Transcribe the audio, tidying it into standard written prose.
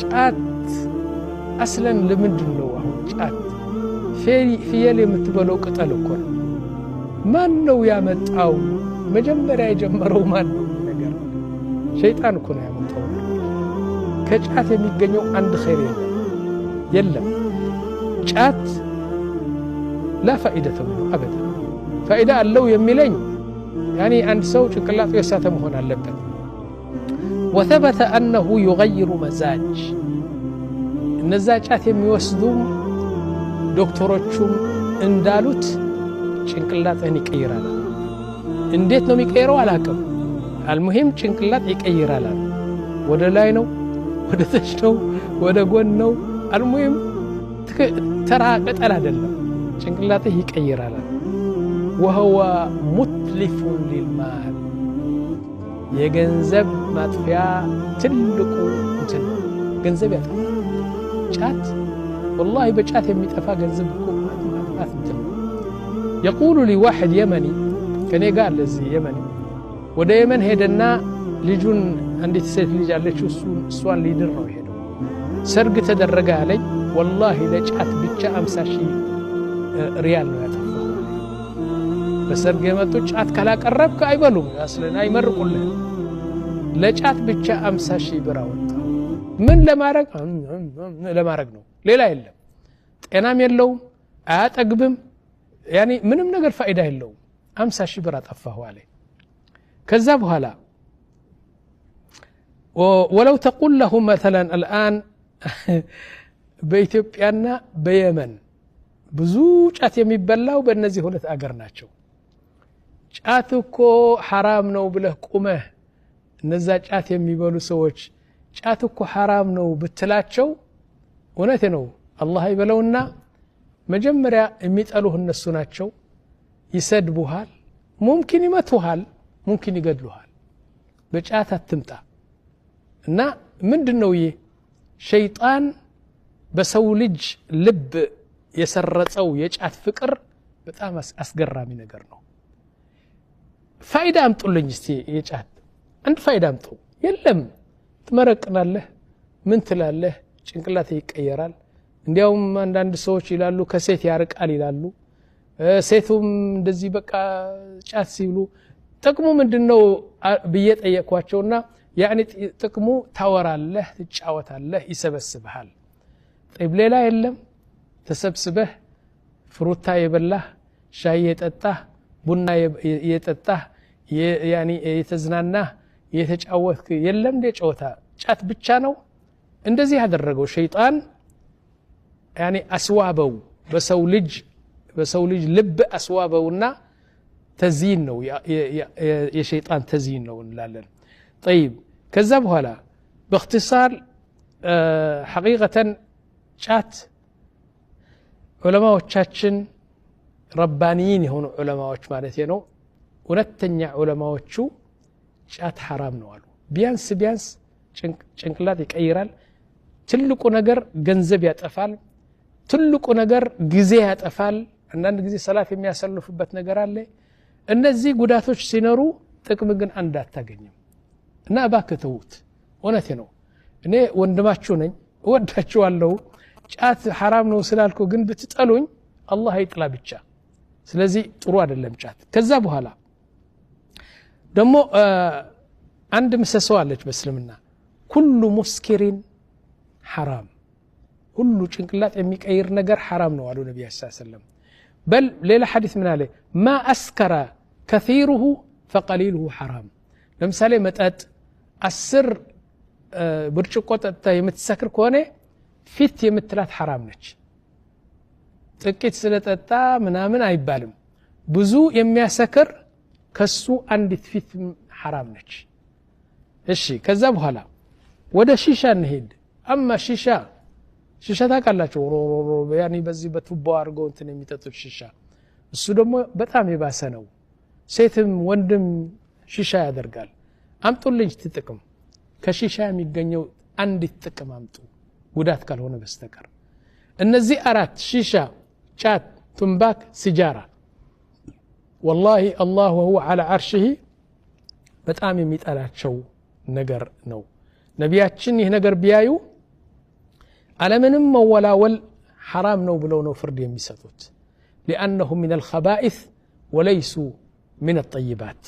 ጫት አስለን ለምንድን ነው አሁን ጫት ፍየል የምትበለው ቅጠል እኮ ነው። ማን ነው ያመጣው? መጀመሪያ የጀመረው ማን ነው? ነገር ሸይጣን እኮ ነው ያመጣው። ከጫት የሚገኘው አንድ ኸይር የለም። ጫት لا فائدة منه أبدا فائدة አለው የሚለኝ يعني አንድ ሰው ጭንቅላቱ የሳተ መሆን አለበት። وثبت أنه يغير مزاج እነዛ ጫት የሚወስዱ ዶክተሮቹም እንዳሉት ጭንቅላትን ይቀይራል። እንዴት ነው የሚቀይረው አላውቅም። አልሙሂም ጭንቅላት ይቀይራል። ወደ ላይ ነው፣ ወደ ታች ነው፣ ወደ ጎን ነው። አልሙሂም ተራ ቅጠል አይደለም፣ ጭንቅላትህ ይቀይራል። وهو متلف للمال የገንዘብ ማጥፊያ ትልቁ እንትን ገንዘብ ያጠፋል ጫት። والله በጫት የሚጠፋ ገንዘብ እኮ ማጥፋት እንትን። يقول لي واحد يمني ከኔ ጋር ለዚህ የመኒ ወደ የመን ሄደና ልጁን አንዲት ሴት ልጅ አለችው እሷን ሊድር ነው ሄደው ሰርግ ተደረገ አለኝ። والله ለጫት ብቻ 50,000 ሪያል ነው ያጠፋው። በሰርግ የመጡ ጫት ካላቀረብክ አይበሉም፣ አስለን አይመርቁልህ። ለጫት ብቻ 50,000 ብር አወጣው። ምን ለማድረግ ነው? ሌላ የለም። ጤናም የለውም፣ አያጠግብም፣ ያኒ ምንም ነገር ፋይዳ የለውም። 50,000 ብር አጠፋሁ አለኝ። ከዛ በኋላ ولو تقول لهم مثلا الآن በኢትዮጵያና በየመን ብዙ ጫት የሚበላው በእነዚህ ሁለት አገር ናቸው። ጫት እኮ حرام ነው ብለህ ቁመህ እነዛ ጫት የሚበሉ ሰዎች ጫት እኮ حرام ነው ብትላቸው እውነቴ ነው አላህ ይበለውና መጀመሪያ የሚጠሉህ እነሱ ናቸው። ይሰድቡሃል፣ ሙምኪን ይመቱሃል፣ ሙምኪን ይገድሉሃል። በጫት አትምጣ እና ምንድነው ይሄ ሸይጣን በሰው ልጅ ልብ የሰረጸው የጫት ፍቅር በጣም አስገራሚ ነገር ነው። ፋይዳ አምጡልኝ እስቲ የጫት አንድ ፋይዳ አምጡ። የለም ትመረቅናለህ፣ ምን ትላለህ፣ ጭንቅላት ይቀየራል። እንዲያውም አንዳንድ ሰዎች ይላሉ ከሴት ያርቃል ይላሉ። ሴቱም እንደዚህ በቃ ጫት ሲሉ ጥቅሙ ምንድነው ብዬ ጠየቅኳቸውና ያኒ ጥቅሙ ታወራለህ፣ ትጫወታለህ፣ ይሰበስብሃል። طيب ሌላ የለም? ተሰብስበህ ፍሩታ የበላህ ሻይ የጠጣህ ቡና የጠጣህ ያኒ የተዝናናህ የተጫወትክ የለም እንደ ጨዋታ ጫት ብቻ ነው። እንደዚህ ያደረገው ሸይጣን ያኒ አስዋበው በሰው ልጅ ልብ አስዋበውና ተዚን ነው የሸይጣን ተዚን ነው እንላለን። طيب ከዛ በኋላ باختصار حقيقة ጫት ዑለማዎቻችን ረባኒን የሆኑ ዑለማዎች ማለት ነው እውነተኛ ዑለማዎቹ ጫት حرام ነው አሉ። ቢያንስ ጭንቅላት ይቀይራል። ትልቁ ነገር ገንዘብ ያጠፋል። ትልቁ ነገር ጊዜ ያጠፋል። አንዳንድ ጊዜ ሰላት የሚያሰልፉበት ነገር አለ። እነዚህ ጉዳቶች ሲኖሩ ጥቅም ግን አንድ አታገኝም እና እባክህ ተውት። እውነቴ ነው እኔ ወንድማችሁ ነኝ፣ እወዳችኋለሁ። ጫት حرام ነው ስላልኩ ግን ብትጠሉኝ አላህ ይጥላ ብቻ። ስለዚህ ጥሩ አይደለም ጫት። ከዛ በኋላ ደግሞ አንድ ምሰሶ አለች በእስልምና ኩሉ ሙስኪሪን حرام ሁሉ ጭንቅላት የሚቀይር ነገር حرام ነው አሉ ነብዩ ሰለላሁ ዐለይሂ ወሰለም። በል ሌላ ሐዲስ ምን አለ ما أسكر كثيره فقليله حرام። ለምሳሌ መጠጥ 10 ብርጭቆ ጠጥታ የምትሰክር ከሆነ ፊት የምትላት حرام ነች። ጥቂት ስለጠጣ ምናምን አይባልም። ብዙ የሚያሰክር ከሱ አንዲት ፊት حرام ነች። እሺ ከዛ በኋላ ወደ ሺሻ እንሄድ። አማ ሺሻ ታውቃላችሁ ያኒ በዚህ በቱቦ አድርገው እንትን የሚጠጡት ሺሻ፣ እሱ ደግሞ በጣም የባሰ ነው። ሴትም ወንድም ሺሻ ያደርጋል። አምጡልኝ ጥቅም ከሺሻ የሚገኘው አንዲት ጥቅም አምጡ ጉዳት ካልሆነ በስተቀር። እነዚህ አራት ሺሻ፣ ጫት፣ ቱምባክ፣ ሲጃራ والله الله وهو على عرشه በጣም የሚጠላቸው ነገር ነው። ነቢያችን ይህ ነገር ቢያዩ ዓለምንም መወላወል حرام ነው ብለው ነው ፍርድ የሚሰጡት لأنه من الخبائث وليسوا من الطيبات